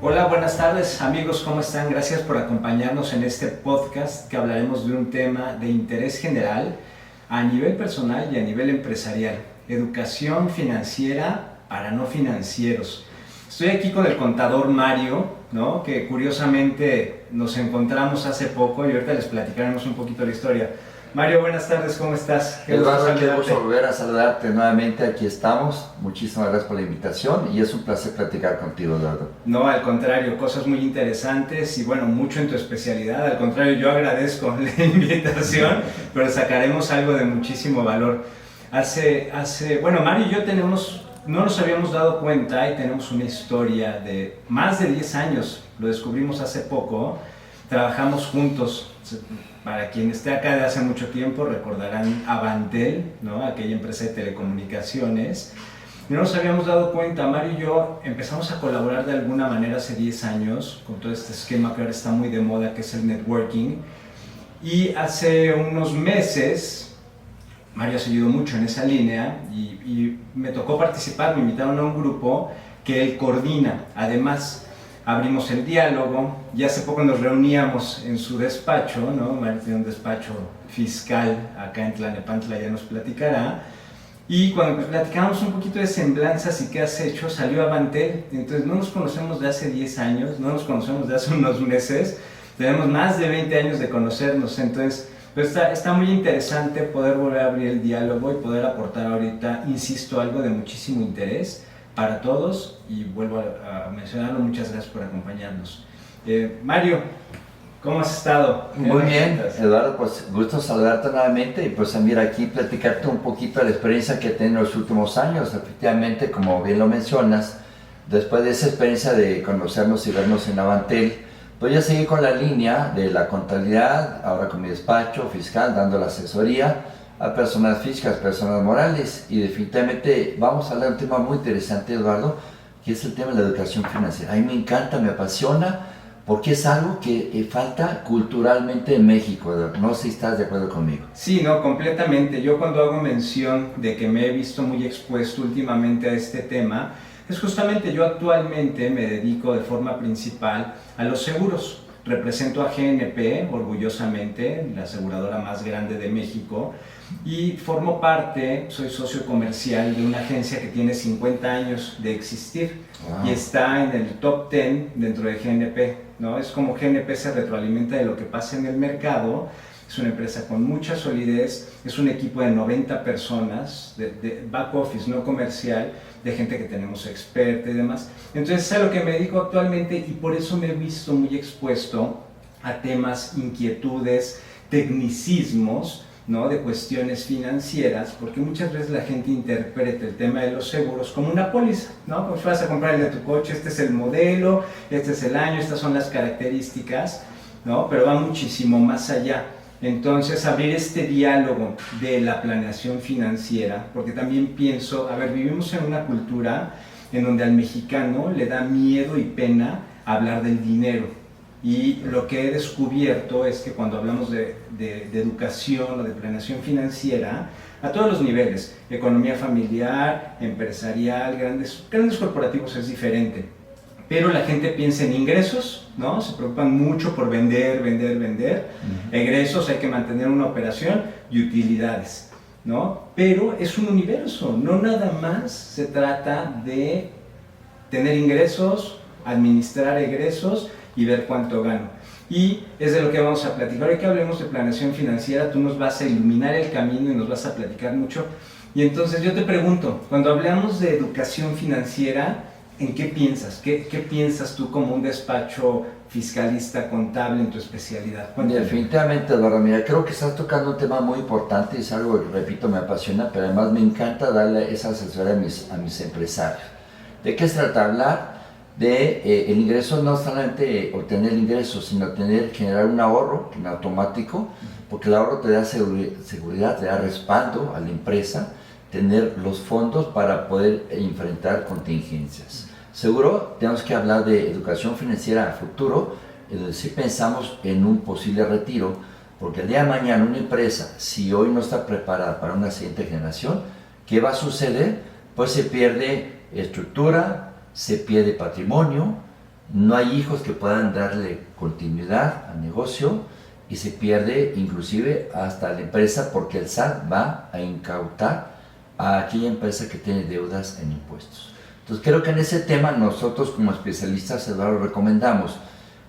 Hola, buenas tardes amigos, ¿cómo están? Gracias por acompañarnos en este podcast que hablaremos de un tema de interés general a nivel personal y a nivel empresarial. Educación financiera para no financieros. Estoy aquí con el contador Mario, ¿no? Que curiosamente nos encontramos hace poco y ahorita les platicaremos un poquito la historia. Mario, buenas tardes, ¿cómo estás? Eduardo, qué gusto volver a saludarte nuevamente, aquí estamos. Muchísimas gracias por la invitación y es un placer platicar contigo, Eduardo. No, al contrario, cosas muy interesantes y bueno, mucho en tu especialidad. Al contrario, yo agradezco la invitación, pero sacaremos algo de muchísimo valor. Bueno, Mario y yo no nos habíamos dado cuenta y tenemos una historia de más de 10 años, lo descubrimos hace poco, trabajamos juntos. Para quien esté acá de hace mucho tiempo recordarán Avantel, ¿no? Aquella empresa de telecomunicaciones. No nos habíamos dado cuenta, Mario y yo empezamos a colaborar de alguna manera hace 10 años con todo este esquema que ahora está muy de moda, que es el networking. Y hace unos meses, Mario ha seguido mucho en esa línea y me tocó participar, me invitaron a un grupo que él coordina. Además, abrimos el diálogo y hace poco nos reuníamos en su despacho, ¿no? Mario tiene un despacho fiscal acá en Tlalnepantla, ya nos platicará. Y cuando platicamos un poquito de semblanzas y qué has hecho, salió Avantel. Entonces no nos conocemos de hace 10 años, no nos conocemos de hace unos meses, tenemos más de 20 años de conocernos. Entonces pues está muy interesante poder volver a abrir el diálogo y poder aportar ahorita, insisto, algo de muchísimo interés para todos, y vuelvo a mencionarlo, muchas gracias por acompañarnos. Mario, ¿cómo has estado? Muy bien, Eduardo, pues gusto saludarte nuevamente y pues mira, aquí platicarte un poquito de la experiencia que he tenido en los últimos años. Efectivamente, como bien lo mencionas, después de esa experiencia de conocernos y vernos en Avantel, pues ya seguí con la línea de la contabilidad, ahora con mi despacho fiscal, dando la asesoría a personas físicas, personas morales, y definitivamente vamos a hablar de un tema muy interesante, Eduardo, que es el tema de la educación financiera. A mí me encanta, me apasiona, porque es algo que falta culturalmente en México, Eduardo. No sé si estás de acuerdo conmigo. Sí, no, completamente. Yo cuando hago mención de que me he visto muy expuesto últimamente a este tema, es justamente yo actualmente me dedico de forma principal a los seguros. Represento a GNP, orgullosamente, la aseguradora más grande de México, y formo parte, soy socio comercial de una agencia que tiene 50 años de existir. Wow. Y está en el top 10 dentro de GNP, ¿no? Es como GNP se retroalimenta de lo que pasa en el mercado. Es una empresa con mucha solidez, es un equipo de 90 personas, de back office, no comercial, de gente que tenemos experta y demás. Entonces es a lo que me dedico actualmente y por eso me he visto muy expuesto a temas, inquietudes, tecnicismos, ¿no? De cuestiones financieras, porque muchas veces la gente interpreta el tema de los seguros como una póliza, ¿no? Como si vas a comprar el de tu coche, este es el modelo, este es el año, estas son las características, ¿no? Pero va muchísimo más allá. Entonces, abrir este diálogo de la planeación financiera, porque también pienso, a ver, vivimos en una cultura en donde al mexicano le da miedo y pena hablar del dinero. Y lo que he descubierto es que cuando hablamos de educación o de planeación financiera, a todos los niveles, economía familiar, empresarial, grandes corporativos, es diferente. Pero la gente piensa en ingresos, ¿no? Se preocupan mucho por vender. Egresos, hay que mantener una operación, y utilidades, ¿no? Pero es un universo, no nada más se trata de tener ingresos, administrar egresos y ver cuánto gano. Y es de lo que vamos a platicar. Hoy que hablemos de planeación financiera, tú nos vas a iluminar el camino y nos vas a platicar mucho. Y entonces yo te pregunto, cuando hablamos de educación financiera, ¿en qué piensas? ¿Qué piensas tú como un despacho fiscalista contable en tu especialidad? Cuéntame. Definitivamente, Eduardo, mira, creo que estás tocando un tema muy importante y es algo que, repito, me apasiona, pero además me encanta darle esa asesoría a mis empresarios. ¿De qué se trata? Hablar de el ingreso, no solamente obtener el ingreso, sino generar un ahorro en automático, porque el ahorro te da seguridad, te da respaldo a la empresa, tener los fondos para poder enfrentar contingencias. Seguro tenemos que hablar de educación financiera a futuro, es decir, si pensamos en un posible retiro, porque el día de mañana una empresa, si hoy no está preparada para una siguiente generación, ¿qué va a suceder? Pues se pierde estructura, se pierde patrimonio, no hay hijos que puedan darle continuidad al negocio y se pierde inclusive hasta la empresa porque el SAT va a incautar a aquella empresa que tiene deudas en impuestos. Entonces creo que en ese tema nosotros como especialistas, Eduardo, recomendamos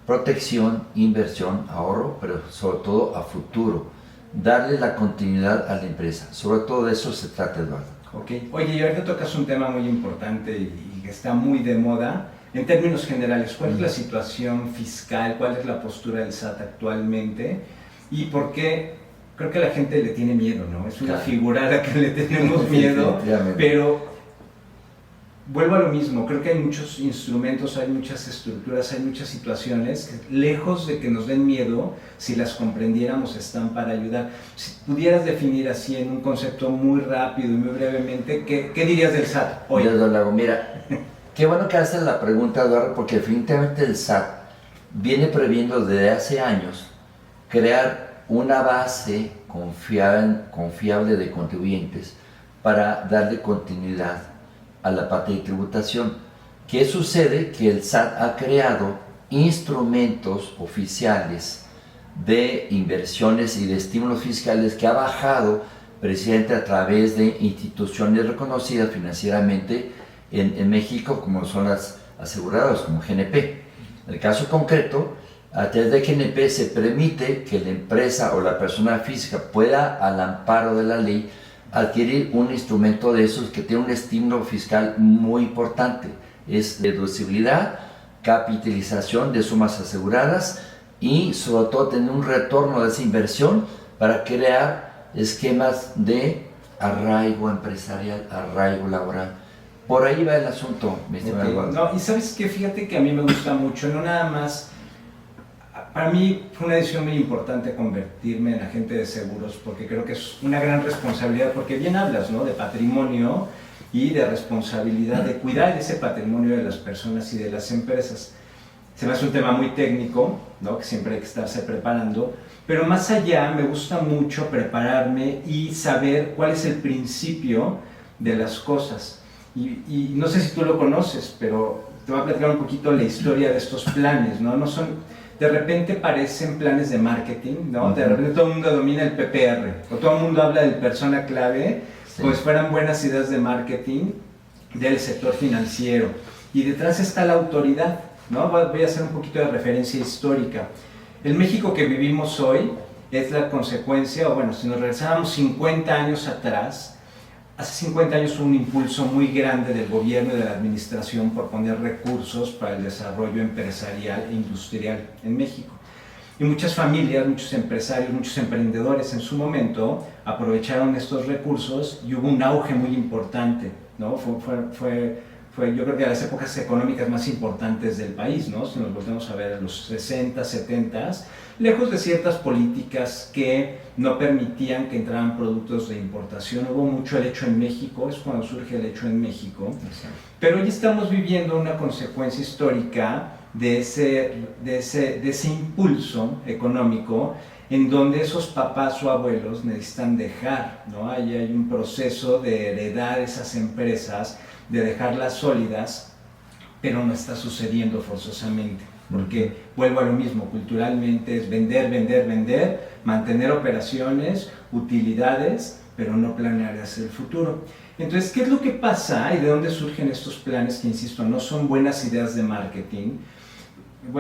protección, inversión, ahorro, pero sobre todo a futuro, darle la continuidad a la empresa. Sobre todo de eso se trata, Eduardo. Ok. Oye, y ahorita tocas un tema muy importante y que está muy de moda. En términos generales, ¿cuál es la situación fiscal? ¿Cuál es la postura del SAT actualmente? ¿Y por qué? Creo que la gente le tiene miedo, ¿no? Es una figura a la que le tenemos miedo, pero vuelvo a lo mismo. Creo que hay muchos instrumentos, hay muchas estructuras, hay muchas situaciones que, lejos de que nos den miedo, si las comprendiéramos, están para ayudar. Si pudieras definir así en un concepto muy rápido y muy brevemente, ¿qué dirías del SAT hoy? Mira, qué bueno que haces la pregunta, Eduardo, porque definitivamente el SAT viene previendo desde hace años crear una base confiable de contribuyentes para darle continuidad a la parte de tributación. ¿Qué sucede? Que el SAT ha creado instrumentos oficiales de inversiones y de estímulos fiscales que ha bajado precisamente a través de instituciones reconocidas financieramente en México, como son las aseguradoras, como GNP. En el caso concreto, a través de GNP se permite que la empresa o la persona física pueda, al amparo de la ley, adquirir un instrumento de esos que tiene un estímulo fiscal muy importante. Es deducibilidad, capitalización de sumas aseguradas y sobre todo tener un retorno de esa inversión para crear esquemas de arraigo empresarial, arraigo laboral. Por ahí va el asunto, mi estimado Eduardo. No, y sabes que fíjate que a mí me gusta mucho, no nada más. Para mí fue una decisión muy importante convertirme en agente de seguros porque creo que es una gran responsabilidad, porque bien hablas, ¿no?, de patrimonio y de responsabilidad de cuidar ese patrimonio de las personas y de las empresas. Se me hace un tema muy técnico, ¿no?, que siempre hay que estarse preparando, pero más allá me gusta mucho prepararme y saber cuál es el principio de las cosas. Y no sé si tú lo conoces, pero te voy a platicar un poquito la historia de estos planes, ¿no? No son, de repente parecen planes de marketing, ¿no? De repente todo el mundo domina el PPR, o todo el mundo habla del persona clave, pues fueran buenas ideas de marketing del sector financiero. Y detrás está la autoridad, ¿no? Voy a hacer un poquito de referencia histórica. El México que vivimos hoy es la consecuencia, o bueno, si nos regresáramos 50 años atrás, hace 50 años hubo un impulso muy grande del gobierno y de la administración por poner recursos para el desarrollo empresarial e industrial en México. Y muchas familias, muchos empresarios, muchos emprendedores en su momento aprovecharon estos recursos y hubo un auge muy importante, ¿no? Fue yo creo que de las épocas económicas más importantes del país, ¿no? Si nos volvemos a ver en los 60, 70, lejos de ciertas políticas que no permitían que entraran productos de importación. Hubo mucho el hecho en México, es cuando surge el hecho en México. Pero hoy estamos viviendo una consecuencia histórica de ese impulso económico en donde esos papás o abuelos necesitan dejar, ¿no? Ahí hay un proceso de heredar esas empresas, de dejarlas sólidas, pero no está sucediendo forzosamente, porque vuelvo a lo mismo, culturalmente es vender, vender, vender, mantener operaciones, utilidades, pero no planear hacia el futuro. Entonces, ¿qué es lo que pasa y de dónde surgen estos planes que, insisto, no son buenas ideas de marketing? Lo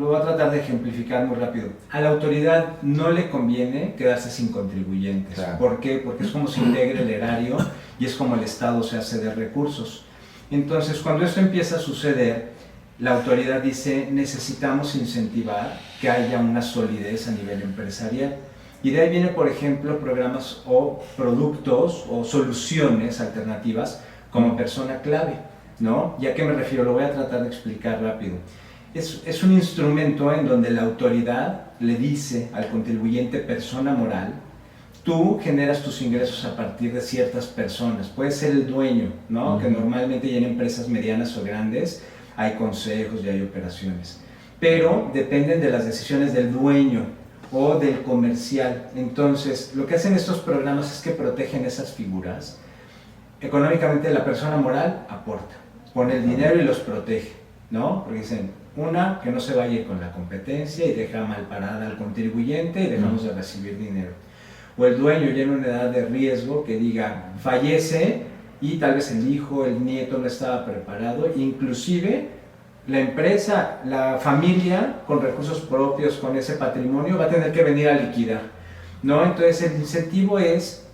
voy a tratar de ejemplificar muy rápido. A la autoridad no le conviene quedarse sin contribuyentes. Claro. ¿Por qué? Porque es como se integra el erario y es como el Estado se hace de recursos. Entonces, cuando esto empieza a suceder, la autoridad dice, necesitamos incentivar que haya una solidez a nivel empresarial. Y de ahí viene, por ejemplo, programas o productos o soluciones alternativas como persona clave, ¿no? ¿Y a qué me refiero? Lo voy a tratar de explicar rápido. Es un instrumento en donde la autoridad le dice al contribuyente persona moral, tú generas tus ingresos a partir de ciertas personas, puede ser el dueño, ¿no? Que normalmente ya en empresas medianas o grandes hay consejos y hay operaciones, pero dependen de las decisiones del dueño o del comercial. Entonces, lo que hacen estos programas es que protegen esas figuras. Económicamente la persona moral aporta, pone el dinero y los protege. ¿no? Porque dicen, una, que no se vaya con la competencia y deja mal parada al contribuyente y dejamos de recibir dinero. O el dueño ya en una edad de riesgo que diga, fallece y tal vez el hijo, el nieto no estaba preparado, inclusive la empresa, la familia con recursos propios, con ese patrimonio, va a tener que venir a liquidar, ¿no? Entonces el incentivo es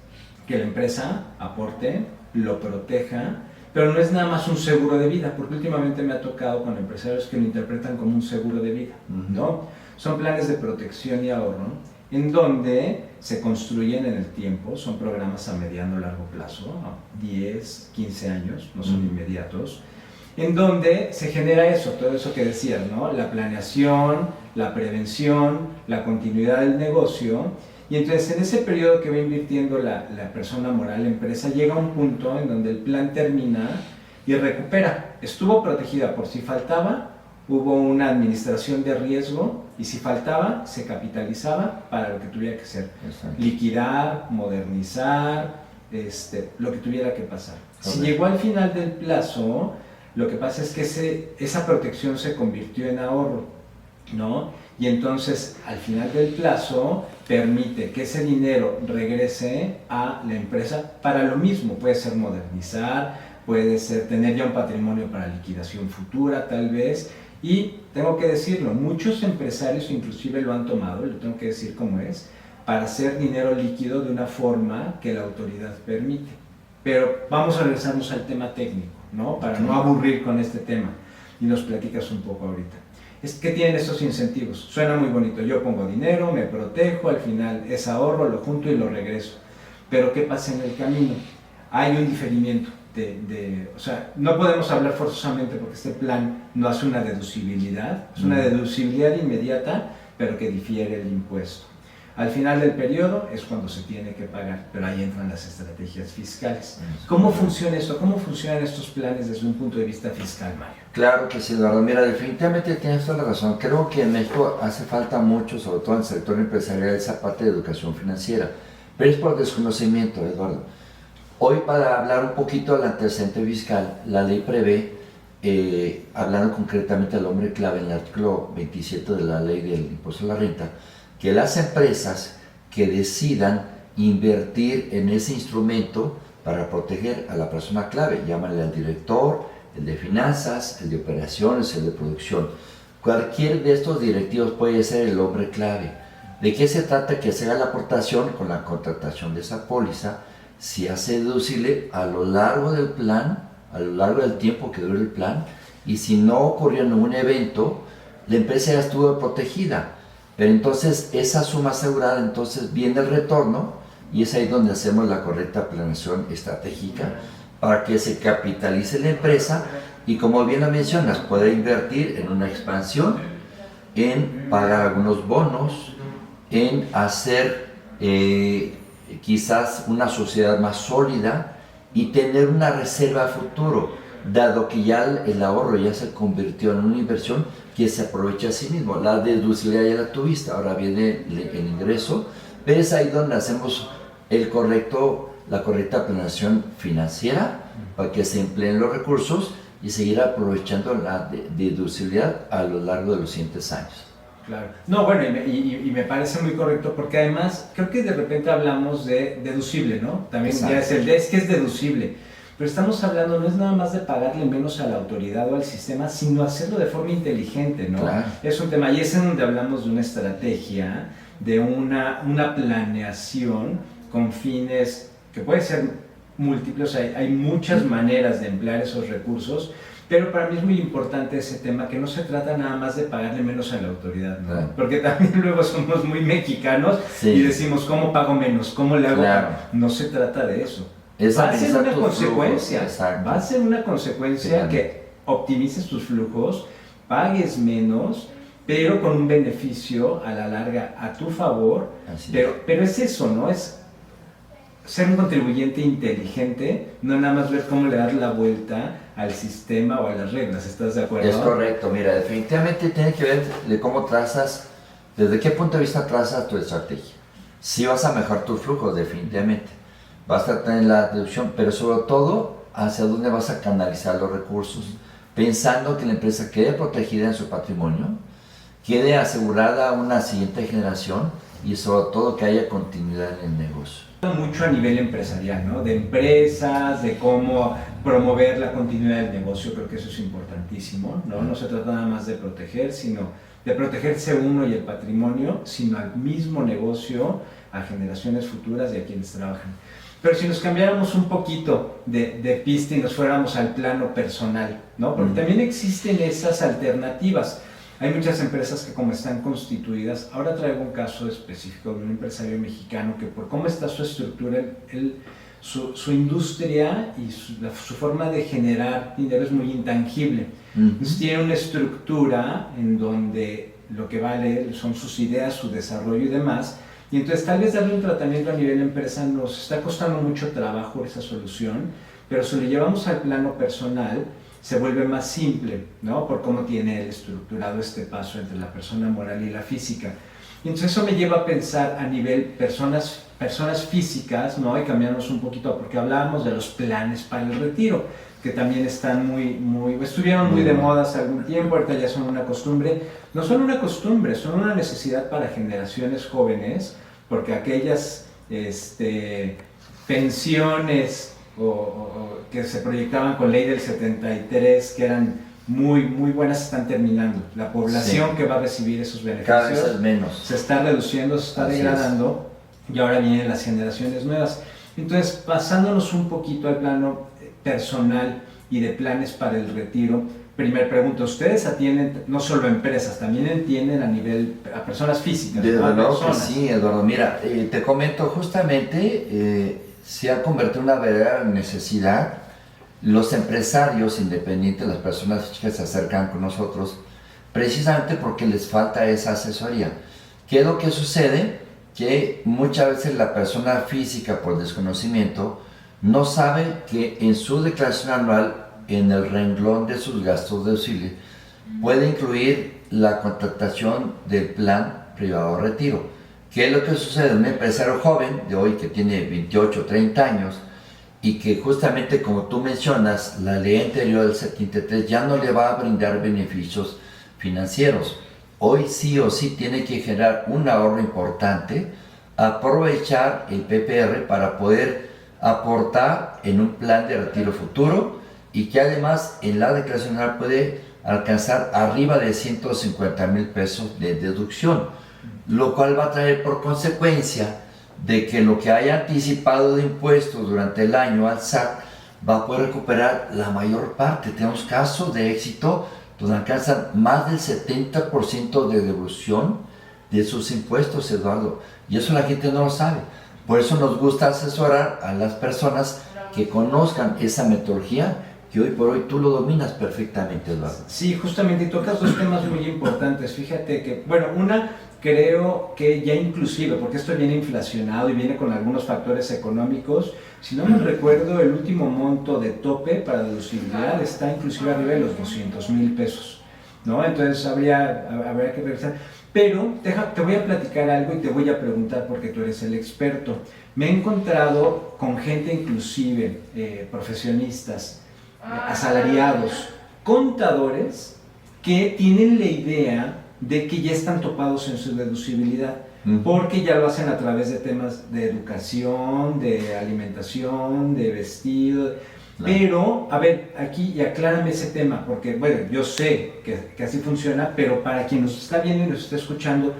que la empresa aporte, lo proteja, pero no es nada más un seguro de vida, porque últimamente me ha tocado con empresarios que lo interpretan como un seguro de vida, ¿no? Son planes de protección y ahorro, en donde se construyen en el tiempo, son programas a mediano o largo plazo, 10, 15 años, no son inmediatos, en donde se genera eso, todo eso que decías, ¿no? La planeación, la prevención, la continuidad del negocio. Y entonces en ese periodo que va invirtiendo la persona moral, la empresa, llega a un punto en donde el plan termina y recupera. Estuvo protegida por si faltaba, hubo una administración de riesgo y si faltaba, se capitalizaba para lo que tuviera que ser. Exacto. Liquidar, modernizar, lo que tuviera que pasar. Correcto. Si llegó al final del plazo, lo que pasa es que esa protección se convirtió en ahorro, ¿no? Y entonces, al final del plazo, permite que ese dinero regrese a la empresa para lo mismo. Puede ser modernizar, puede ser tener ya un patrimonio para liquidación futura, tal vez. Y tengo que decirlo, muchos empresarios inclusive lo han tomado, lo tengo que decir como es, para hacer dinero líquido de una forma que la autoridad permite. Pero vamos a regresarnos al tema técnico, ¿no? Para no aburrir con este tema. Y nos platicas un poco ahorita. ¿Qué tienen esos incentivos? Suena muy bonito, yo pongo dinero, me protejo, al final es ahorro, lo junto y lo regreso. Pero ¿qué pasa en el camino? Hay un diferimiento. O sea, no podemos hablar forzosamente porque este plan no hace una deducibilidad, es una deducibilidad inmediata, pero que difiere el impuesto. Al final del periodo es cuando se tiene que pagar, pero ahí entran las estrategias fiscales. ¿Cómo funciona esto? ¿Cómo funcionan estos planes desde un punto de vista fiscal, Mario? Claro que sí, Eduardo. Mira, definitivamente tienes toda la razón. Creo que en México hace falta mucho, sobre todo en el sector empresarial, esa parte de educación financiera. Pero es por desconocimiento, Eduardo. Hoy, para hablar un poquito del antecedente fiscal, la ley prevé, hablando concretamente al hombre clave en el artículo 27 de la ley del impuesto a la renta, que las empresas que decidan invertir en ese instrumento para proteger a la persona clave, llámale al director, el de finanzas, el de operaciones, el de producción, cualquier de estos directivos puede ser el hombre clave. ¿De qué se trata? Que se haga la aportación con la contratación de esa póliza, si hace deducible a lo largo del plan, a lo largo del tiempo que dure el plan, y si no ocurrió ningún evento, la empresa ya estuvo protegida. Pero entonces esa suma asegurada, entonces viene el retorno y es ahí donde hacemos la correcta planeación estratégica para que se capitalice la empresa y, como bien lo mencionas, pueda invertir en una expansión, en pagar algunos bonos, en hacer quizás una sociedad más sólida y tener una reserva a futuro, dado que ya el ahorro ya se convirtió en una inversión que se aprovecha a sí mismo. La deducibilidad ya la tuviste, ahora viene el ingreso, pero es ahí donde hacemos la correcta planeación financiera para que se empleen los recursos y seguir aprovechando la deducibilidad a lo largo de los siguientes años. Claro. No, bueno, y me parece muy correcto porque además creo que de repente hablamos de deducible, ¿no? También Exacto. ya es que es deducible. Pero estamos hablando, no es nada más de pagarle menos a la autoridad o al sistema, sino hacerlo de forma inteligente, ¿no? Claro. Es un tema, y es en donde hablamos de una estrategia, de una planeación con fines que pueden ser múltiples, hay muchas maneras de emplear esos recursos, pero para mí es muy importante ese tema, que no se trata nada más de pagarle menos a la autoridad, ¿no? Claro. Porque también luego somos muy mexicanos Sí. y decimos, ¿cómo pago menos? ¿Cómo le hago? Claro. No se trata de eso. Es Va a ser analizar una tus consecuencia, flujos, exacto. va a ser una consecuencia Claro. que optimices tus flujos, pagues menos, pero con un beneficio a la larga a tu favor. Así Pero es eso, ¿no? Es ser un contribuyente inteligente, no nada más ver cómo le das la vuelta al sistema o a las reglas. ¿Estás de acuerdo? Es correcto, mira, definitivamente tiene que ver de cómo trazas, desde qué punto de vista trazas tu estrategia. Si vas a mejorar tu flujo, definitivamente. Vas a tener la deducción, pero sobre todo, hacia dónde vas a canalizar los recursos. pensando que la empresa quede protegida en su patrimonio, quede asegurada una siguiente generación y sobre todo que haya continuidad en el negocio. Mucho a nivel empresarial, ¿no? De empresas, de cómo promover la continuidad del negocio, creo que eso es importantísimo, ¿no? No se trata nada más de proteger, sino de protegerse uno y el patrimonio, sino al mismo negocio, a generaciones futuras y a quienes trabajan. Pero si nos cambiáramos un poquito de pista y nos fuéramos al plano personal, ¿no? Porque también existen esas alternativas. Hay muchas empresas que como están constituidas, ahora traigo un caso específico de un empresario mexicano que por cómo está su estructura, su industria y su forma de generar dinero es muy intangible. Entonces tiene una estructura en donde lo que vale son sus ideas, su desarrollo y demás, y entonces tal vez darle un tratamiento a nivel empresa nos está costando mucho trabajo esa solución, pero si lo llevamos al plano personal, se vuelve más simple, ¿no? Por cómo tiene él estructurado este paso entre la persona moral y la física. Y entonces eso me lleva a pensar a nivel personas físicas, ¿no? Y cambiarnos un poquito, porque hablábamos de los planes para el retiro, que también están estuvieron muy de moda hace algún tiempo, ahorita ya son una costumbre. No son una costumbre, son una necesidad para generaciones jóvenes, porque aquellas pensiones que se proyectaban con ley del 73, que eran muy buenas, están terminando. La población que va a recibir esos beneficios cada vez es menos. Se está reduciendo, se está degradando, y ahora vienen las generaciones nuevas. Entonces, pasándonos un poquito al plano personal y de planes para el retiro, primer pregunta, ¿ustedes atienden no solo empresas, también atienden a personas físicas? Desde luego que sí, Eduardo. Mira, te comento, justamente se ha convertido en una verdadera necesidad. Los empresarios independientes, las personas físicas se acercan con nosotros precisamente porque les falta esa asesoría. ¿Qué es lo que sucede? Que muchas veces la persona física, por desconocimiento, no sabe que en su declaración anual, en el renglón de sus gastos deducibles, puede incluir la contratación del plan privado de retiro. ¿Qué es lo que sucede? Un empresario joven de hoy que tiene 28 o 30 años y que justamente como tú mencionas, la ley anterior del 73 ya no le va a brindar beneficios financieros. Hoy sí o sí tiene que generar un ahorro importante, aprovechar el PPR para poder aportar en un plan de retiro futuro y que además en la declaración anual puede alcanzar arriba de 150,000 pesos de deducción, lo cual va a traer por consecuencia de que lo que haya anticipado de impuestos durante el año al SAT va a poder recuperar la mayor parte. Tenemos casos de éxito donde alcanzan más del 70% de devolución de sus impuestos, Eduardo, y eso la gente no lo sabe. Por eso nos gusta asesorar a las personas que conozcan esa metodología que hoy por hoy tú lo dominas perfectamente, Eduardo. Sí, justamente, y tocas dos temas muy importantes. Fíjate que, bueno, creo que ya inclusive, porque esto viene inflacionado y viene con algunos factores económicos, si no me recuerdo, el último monto de tope para deducibilidad está inclusive arriba de los 200,000 pesos, ¿no? Entonces habría que revisar. Pero te voy a platicar algo y te voy a preguntar porque tú eres el experto. Me he encontrado con gente inclusive, profesionistas, asalariados, contadores, que tienen la idea de que ya están topados en su deducibilidad, porque ya lo hacen a través de temas de educación, de alimentación, de vestido. Pero, a ver, aquí y aclárame ese tema, porque, bueno, yo sé que así funciona, pero para quien nos está viendo y nos está escuchando,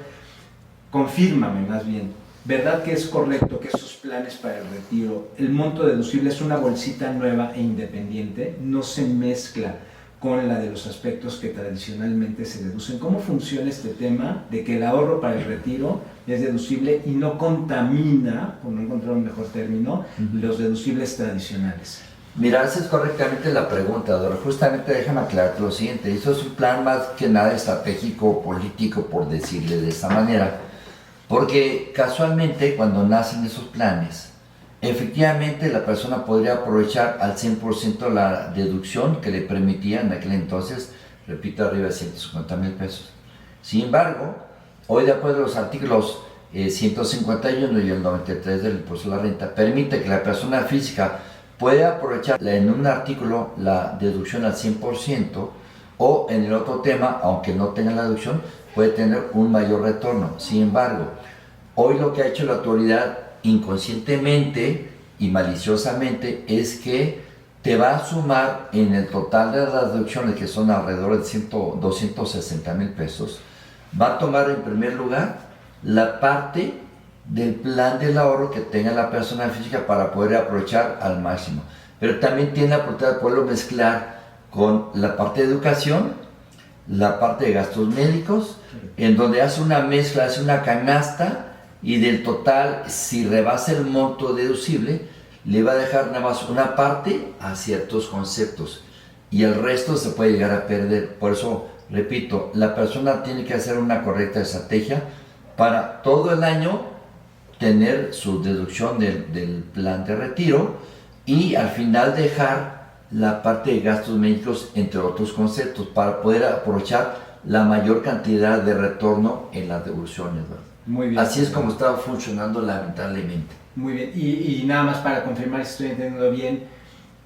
confírmame más bien, ¿verdad que es correcto que esos planes para el retiro, el monto deducible es una bolsita nueva e independiente, no se mezcla con la de los aspectos que tradicionalmente se deducen? ¿Cómo funciona este tema de que el ahorro para el retiro es deducible y no contamina, por no encontrar un mejor término, los deducibles tradicionales? Mira, haces correctamente la pregunta, Dora. Justamente déjame aclarar lo siguiente. Eso es un plan más que nada estratégico, político, por decirle de esta manera. Porque casualmente cuando nacen esos planes, efectivamente la persona podría aprovechar al 100% la deducción que le permitía en aquel entonces, repito, arriba de 150,000 pesos. Sin embargo, hoy de acuerdo a los artículos 151 y el 93 del impuesto a la renta, permite que la persona física puede aprovechar en un artículo la deducción al 100% o en el otro tema, aunque no tenga la deducción, puede tener un mayor retorno. Sin embargo, hoy lo que ha hecho la autoridad inconscientemente y maliciosamente es que te va a sumar en el total de las deducciones, que son alrededor de 260,000 pesos, va a tomar en primer lugar la parte del plan del ahorro que tenga la persona física para poder aprovechar al máximo. Pero también tiene la oportunidad de poderlo mezclar con la parte de educación, la parte de gastos médicos, en donde hace una mezcla, hace una canasta, y del total, si rebasa el monto deducible, le va a dejar nada más una parte a ciertos conceptos y el resto se puede llegar a perder. Por eso, repito, la persona tiene que hacer una correcta estrategia para todo el año tener su deducción del plan de retiro y al final dejar la parte de gastos médicos, entre otros conceptos, para poder aprovechar la mayor cantidad de retorno en las devoluciones, ¿verdad? Muy bien. Así es como está funcionando, lamentablemente. Muy bien, y nada más para confirmar si estoy entendiendo bien,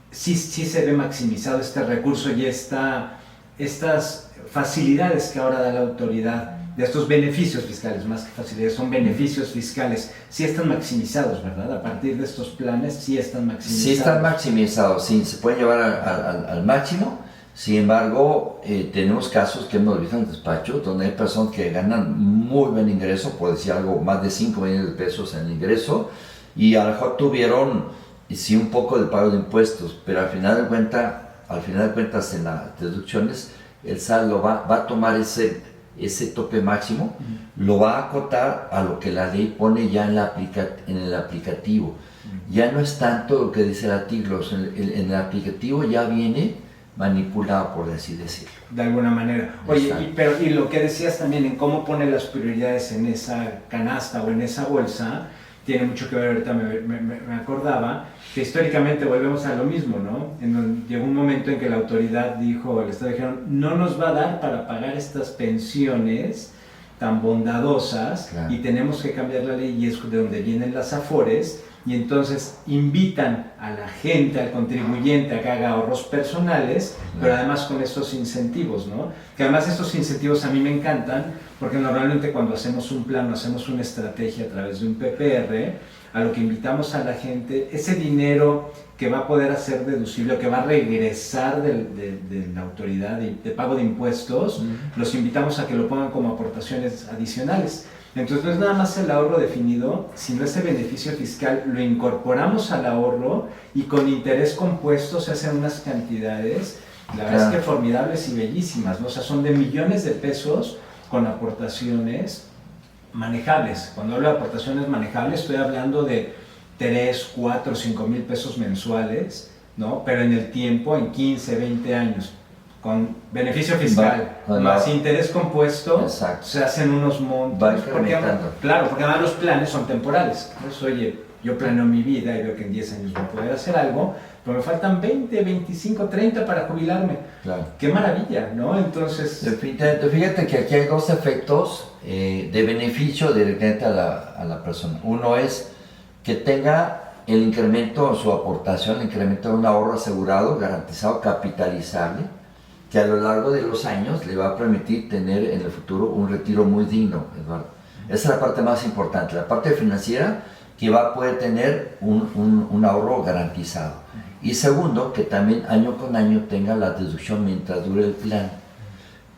sí se ve maximizado este recurso y estas facilidades que ahora da la autoridad, de estos beneficios fiscales, más que facilidades, son beneficios fiscales, sí están maximizados, ¿verdad? A partir de estos planes sí están maximizados. Sí están maximizados, sí, se pueden llevar al máximo. Sin embargo, tenemos casos que hemos visto en el despacho donde hay personas que ganan muy buen ingreso, por decir algo, más de 5 millones de pesos en ingreso, y a lo mejor tuvieron, sí, un poco de pago de impuestos, pero al final de cuentas en las deducciones, el SAT va a tomar ese tope máximo, lo va a acotar a lo que la ley pone ya en el aplicativo. Ya no es tanto lo que dice el artículo, en el aplicativo ya viene manipulado, por así decirlo. De alguna manera. Oye, y lo que decías también en cómo pone las prioridades en esa canasta o en esa bolsa, tiene mucho que ver, ahorita me acordaba, que históricamente volvemos a lo mismo, ¿no? En donde llegó un momento en que la autoridad dijo, el Estado dijeron, no nos va a dar para pagar estas pensiones tan bondadosas, claro, y tenemos que cambiar la ley, y es de donde vienen las afores, y entonces invitan a la gente, al contribuyente, a que haga ahorros personales, pero además con estos incentivos, ¿no? Que además estos incentivos a mí me encantan, porque normalmente cuando hacemos un plan, hacemos una estrategia a través de un PPR, a lo que invitamos a la gente, ese dinero que va a poder hacer deducible, o que va a regresar de la autoridad de pago de impuestos, los invitamos a que lo pongan como aportaciones adicionales. Entonces no es nada más el ahorro definido, sino ese beneficio fiscal lo incorporamos al ahorro y con interés compuesto se hacen unas cantidades, la verdad es que formidables y bellísimas, ¿no? O sea, son de millones de pesos con aportaciones manejables. Cuando hablo de aportaciones manejables estoy hablando de 3, 4, 5 mil pesos mensuales, ¿no? Pero en el tiempo, en 15, 20 años. Con beneficio fiscal, más interés compuesto, exacto, se hacen unos montos. Claro, porque además los planes son temporales. Entonces, oye, yo planeo mi vida y veo que en 10 años voy a poder hacer algo, pero me faltan 20, 25, 30 para jubilarme. Claro. ¡Qué maravilla!, ¿no? Entonces... Fíjate que aquí hay dos efectos de beneficio directamente a la persona. Uno es que tenga el incremento o su aportación, el incremento de un ahorro asegurado, garantizado, capitalizable, que a lo largo de los años le va a permitir tener en el futuro un retiro muy digno, Eduardo. Esa es la parte más importante, la parte financiera, que va a poder tener un ahorro garantizado. Y segundo, que también año con año tenga la deducción mientras dure el plan.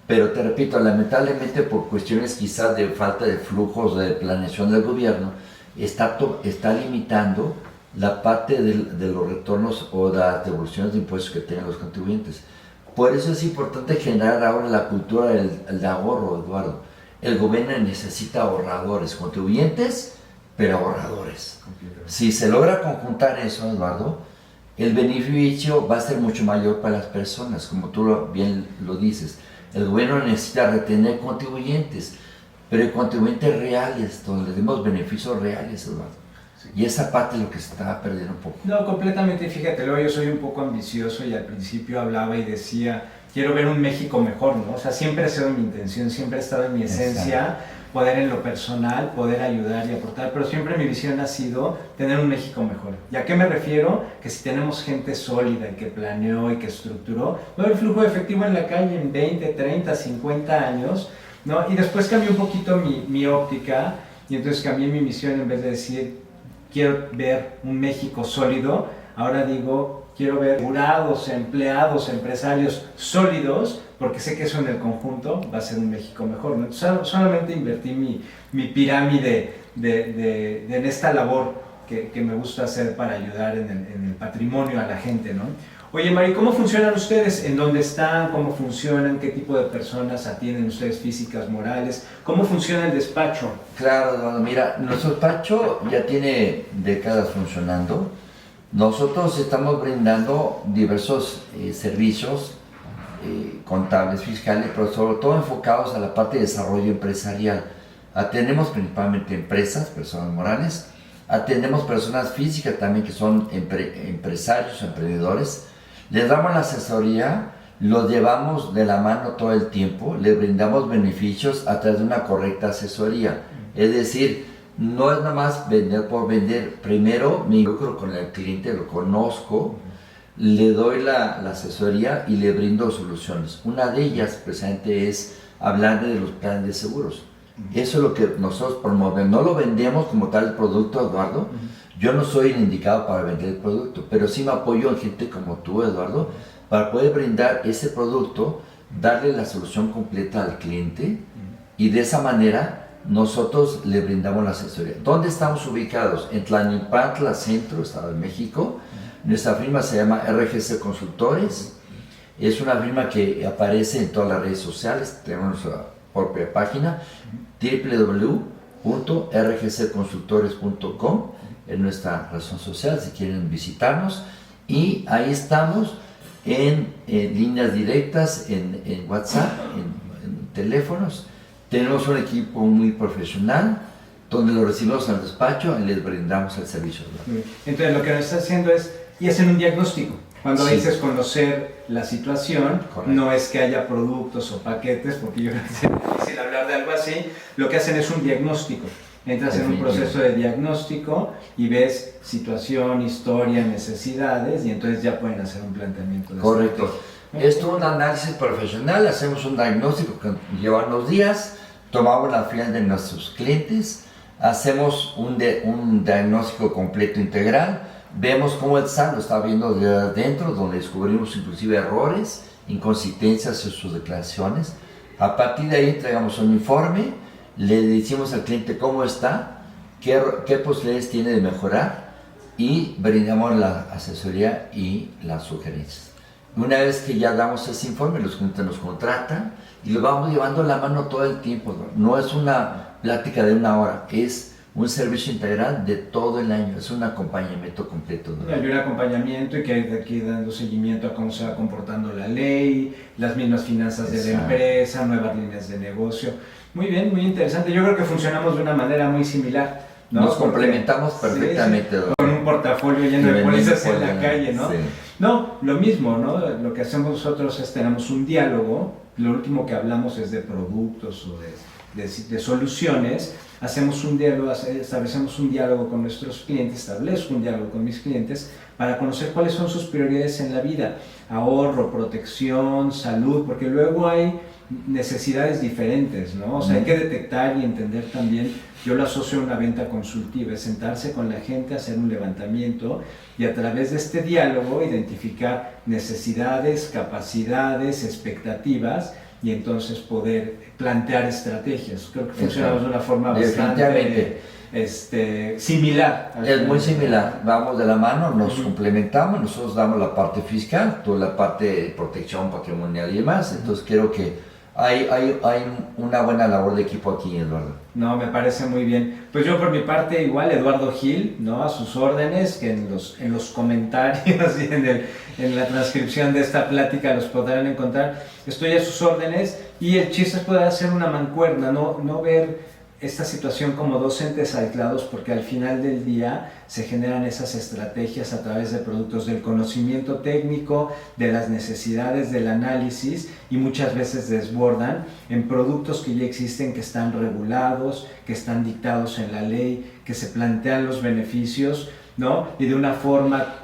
Pero te repito, lamentablemente por cuestiones quizás de falta de flujos de planeación del gobierno, está limitando la parte de los retornos o de las devoluciones de impuestos que tengan los contribuyentes. Por eso es importante generar ahora la cultura del ahorro, Eduardo. El gobierno necesita ahorradores, contribuyentes, pero ahorradores. Si se logra conjuntar eso, Eduardo, el beneficio va a ser mucho mayor para las personas, como tú bien lo dices. El gobierno necesita retener contribuyentes, pero contribuyentes reales, donde le demos beneficios reales, Eduardo. Y esa parte es lo que se estaba perdiendo un poco. No, completamente. Fíjate, luego yo soy un poco ambicioso y al principio hablaba y decía, quiero ver un México mejor, ¿no? O sea, siempre ha sido mi intención, siempre ha estado en mi esencia, poder en lo personal, poder ayudar y aportar, pero siempre mi visión ha sido tener un México mejor. ¿Y a qué me refiero? Que si tenemos gente sólida y que planeó y que estructuró, va a haber flujo de efectivo en la calle en 20, 30, 50 años, ¿no? Y después cambié un poquito mi óptica y entonces cambié mi misión. En vez de decir quiero ver un México sólido, ahora digo quiero ver asegurados, empleados, empresarios sólidos, porque sé que eso en el conjunto va a ser un México mejor, ¿no? Entonces, solamente invertí mi pirámide en esta labor que me gusta hacer para ayudar en el patrimonio a la gente, ¿no? Oye, Mari, ¿cómo funcionan ustedes? ¿En dónde están? ¿Cómo funcionan? ¿Qué tipo de personas atienden ustedes, físicas, morales? ¿Cómo funciona el despacho? Claro, Eduardo, mira, nuestro despacho ya tiene décadas funcionando. Nosotros estamos brindando diversos servicios contables, fiscales, pero sobre todo enfocados a la parte de desarrollo empresarial. Atendemos principalmente empresas, personas morales, atendemos personas físicas también que son empresarios, emprendedores. Les damos la asesoría, los llevamos de la mano todo el tiempo, les brindamos beneficios a través de una correcta asesoría. Es decir, no es nada más vender por vender. Primero me involucro con el cliente, lo conozco, le doy la asesoría y le brindo soluciones. Una de ellas precisamente es hablar de los planes de seguros. Eso es lo que nosotros promovemos. No lo vendemos como tal el producto, Eduardo. Yo no soy el indicado para vender el producto, pero sí me apoyo en gente como tú, Eduardo, para poder brindar ese producto, darle la solución completa al cliente y de esa manera nosotros le brindamos la asesoría. ¿Dónde estamos ubicados? En Tlalnepantla, Centro, Estado de México. Nuestra firma se llama RGC Consultores. Es una firma que aparece en todas las redes sociales. Tenemos nuestra propia página, www.rgcconsultores.com, es nuestra razón social si quieren visitarnos. Y ahí estamos en líneas directas, en WhatsApp, en teléfonos. Tenemos un equipo muy profesional, donde lo recibimos al despacho y les brindamos el servicio. Entonces, lo que nos está haciendo es y hacen un diagnóstico. Cuando sí. dices conocer la situación, correcto, no es que haya productos o paquetes, porque yo creo que es difícil hablar de algo así. Lo que hacen es un diagnóstico. Entras en un proceso de diagnóstico y ves situación, historia, necesidades, y entonces ya pueden hacer un planteamiento de correcto. Esto es un análisis profesional, hacemos un diagnóstico que lleva unos días, tomamos la fiel de nuestros clientes, hacemos un diagnóstico completo integral, vemos cómo el SAT lo está viendo de adentro, donde descubrimos inclusive errores, inconsistencias en sus declaraciones. A partir de ahí entregamos un informe, le decimos al cliente cómo está, qué posibilidades tiene de mejorar y brindamos la asesoría y las sugerencias. Una vez que ya damos ese informe, los clientes nos contratan y lo vamos llevando la mano todo el tiempo. No es una plática de una hora, es un servicio integral de todo el año, es un acompañamiento completo, ¿no? Hay un acompañamiento y que hay de aquí dando seguimiento a cómo se va comportando la ley, las mismas finanzas de la empresa, nuevas líneas de negocio. Muy bien, muy interesante. Yo creo que funcionamos de una manera muy similar, ¿no? Nos complementamos perfectamente. Sí, con un portafolio lleno de pólizas en la calle, ¿no? Sí. No, lo mismo, ¿no? Lo que hacemos nosotros es tenemos un diálogo, lo último que hablamos es de productos o de soluciones. Hacemos un diálogo, establecemos un diálogo con nuestros clientes, establezco un diálogo con mis clientes para conocer cuáles son sus prioridades en la vida, ahorro, protección, salud, porque luego hay necesidades diferentes, ¿no? O sea, hay que detectar y entender también. Yo lo asocio a una venta consultiva, es sentarse con la gente, hacer un levantamiento y a través de este diálogo identificar necesidades, capacidades, expectativas y entonces poder plantear estrategias. Creo que funcionamos de una forma bastante similar. Es muy similar, vamos de la mano, nos complementamos, nosotros damos la parte fiscal, tú la parte de protección patrimonial y demás, entonces creo que hay una buena labor de equipo aquí, Eduardo. No, me parece muy bien. Pues yo por mi parte igual, Eduardo Gil, ¿no? A sus órdenes, que en los comentarios y en la transcripción de esta plática los podrán encontrar. Estoy a sus órdenes y el chiste es poder hacer una mancuerna, no ver esta situación como docentes aislados, porque al final del día se generan esas estrategias a través de productos del conocimiento técnico, de las necesidades, del análisis, y muchas veces desbordan en productos que ya existen, que están regulados, que están dictados en la ley, que se plantean los beneficios, ¿no? Y de una forma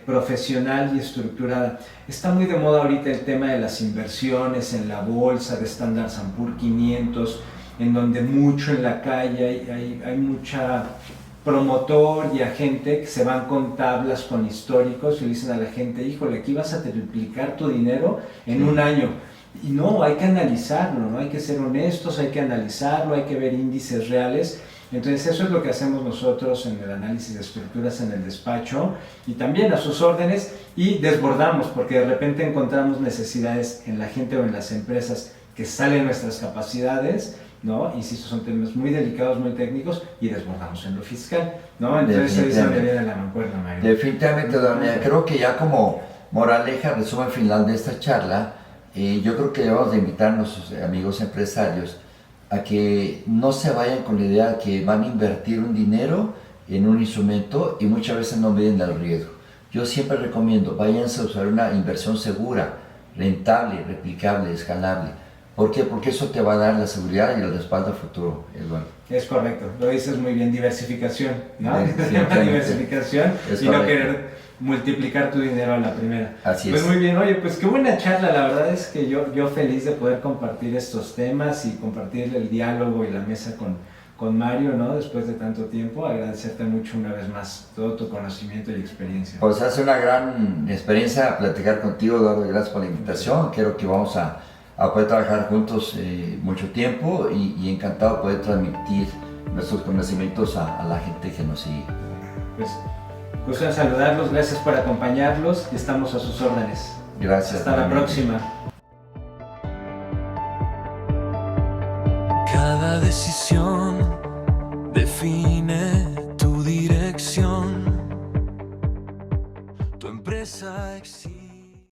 profesional y estructurada. Está muy de moda ahorita el tema de las inversiones en la bolsa, de Standard & Poor's 500, en donde mucho en la calle hay mucha promotor y agente que se van con tablas, con históricos, y le dicen a la gente, híjole, aquí vas a triplicar tu dinero en un año. Y no, hay que analizarlo, ¿no? Hay que ser honestos, hay que analizarlo, hay que ver índices reales. Entonces eso es lo que hacemos nosotros en el análisis de estructuras en el despacho, y también a sus órdenes, y desbordamos porque de repente encontramos necesidades en la gente o en las empresas que salen nuestras capacidades, ¿no? Insisto, son temas muy delicados, muy técnicos, y desbordamos en lo fiscal, ¿no? Entonces ahí se viene la mancuerna, Mario. Definitivamente, Daniela. Creo que ya como moraleja, resumen final de esta charla, yo creo que debemos de invitar a nuestros amigos empresarios a que no se vayan con la idea que van a invertir un dinero en un instrumento y muchas veces no miden el riesgo. Yo siempre recomiendo, váyanse a usar una inversión segura, rentable, replicable, escalable. ¿Por qué? Porque eso te va a dar la seguridad y el respaldo futuro, Eduardo. Es correcto, lo dices muy bien, diversificación, ¿no? Diversificación y no querer multiplicar tu dinero a la primera. Así pues es. Muy bien, oye, pues qué buena charla, la verdad es que yo feliz de poder compartir estos temas y compartir el diálogo y la mesa con Mario, ¿no? Después de tanto tiempo, agradecerte mucho una vez más todo tu conocimiento y experiencia. Pues hace una gran experiencia platicar contigo, Eduardo, gracias por la invitación. Creo que vamos a poder trabajar juntos mucho tiempo y encantado de poder transmitir nuestros conocimientos a la gente que nos sigue. Pues gusto en saludarlos, gracias por acompañarlos y estamos a sus órdenes. Gracias. Hasta la próxima. Cada decisión define tu dirección. Tu empresa existe.